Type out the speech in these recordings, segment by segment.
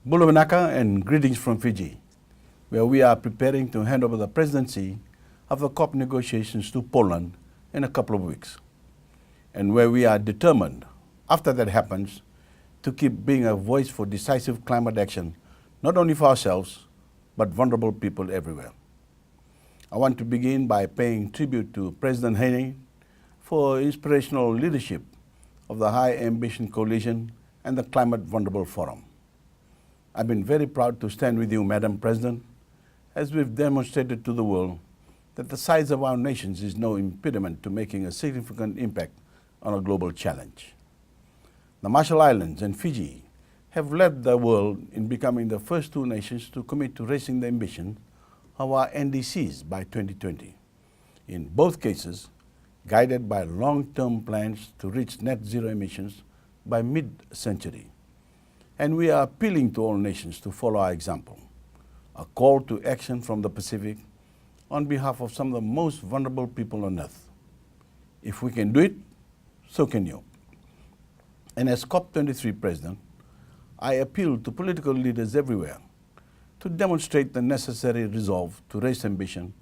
Bulumanaka and greetings from Fiji, where we are preparing to hand over the presidency of the COP negotiations to Poland in a couple of weeks, and where we are determined, after that happens, to keep being a voice for decisive climate action, not only for ourselves, but vulnerable people everywhere. I want to begin by paying tribute to President Haney for inspirational leadership of the High Ambition Coalition and the Climate Vulnerable Forum. I've been very proud to stand with you, Madam President, as we've demonstrated to the world that the size of our nations is no impediment to making a significant impact on a global challenge. The Marshall Islands and Fiji have led the world in becoming the first two nations to commit to raising the ambition of our NDCs by 2020. In both cases, guided by long-term plans to reach net zero emissions by mid-century. And we are appealing to all nations to follow our example, a call to action from the Pacific on behalf of some of the most vulnerable people on earth. If we can do it, so can you. And as COP23 President, I appeal to political leaders everywhere to demonstrate the necessary resolve to raise ambition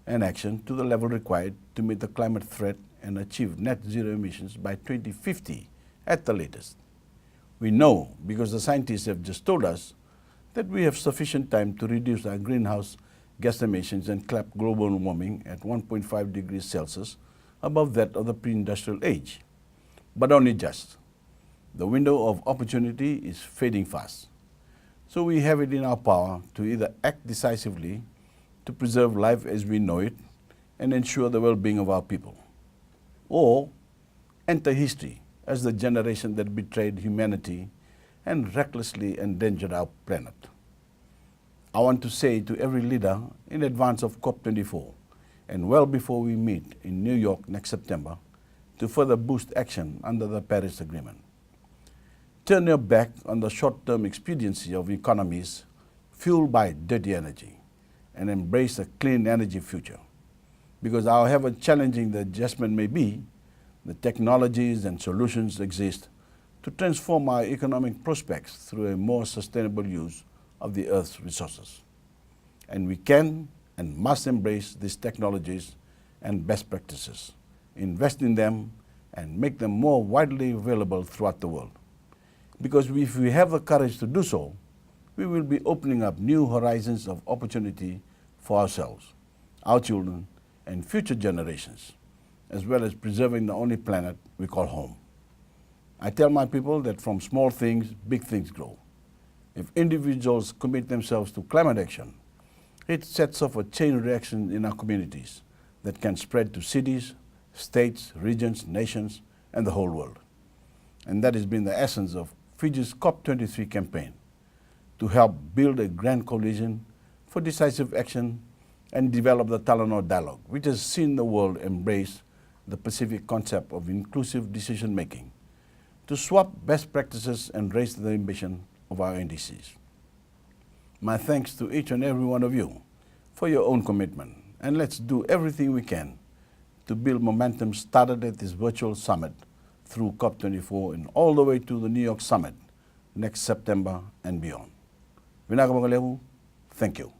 and action to the level required to meet the climate threat and achieve net zero emissions by 2050 at the latest. We know, because the scientists have just told us, that we have sufficient time to reduce our greenhouse gas emissions and cap global warming at 1.5 degrees Celsius above that of the pre-industrial age. But only just. The window of opportunity is fading fast. So we have it in our power to either act decisively to preserve life as we know it and ensure the well-being of our people, or enter history as the generation that betrayed humanity and recklessly endangered our planet. I want to say to every leader in advance of COP24 and well before we meet in New York next September to further boost action under the Paris Agreement. Turn your back on the short-term expediency of economies fueled by dirty energy and embrace a clean energy future. Because however challenging the adjustment may be, the technologies and solutions exist to transform our economic prospects through a more sustainable use of the Earth's resources. And we can and must embrace these technologies and best practices, invest in them, and make them more widely available throughout the world. Because if we have the courage to do so, we will be opening up new horizons of opportunity for ourselves, our children, and future generations, as well as preserving the only planet we call home. I tell my people that from small things, big things grow. If individuals commit themselves to climate action, it sets off a chain reaction in our communities that can spread to cities, states, regions, nations, and the whole world. And that has been the essence of Fiji's COP23 campaign, to help build a grand coalition for decisive action and develop the Talanoa dialogue, which has seen the world embrace the Pacific concept of inclusive decision-making, to swap best practices and raise the ambition of our NDCs. My thanks to each and every one of you for your own commitment, and let's do everything we can to build momentum started at this virtual summit through COP24 and all the way to the New York summit next September and beyond. Thank you.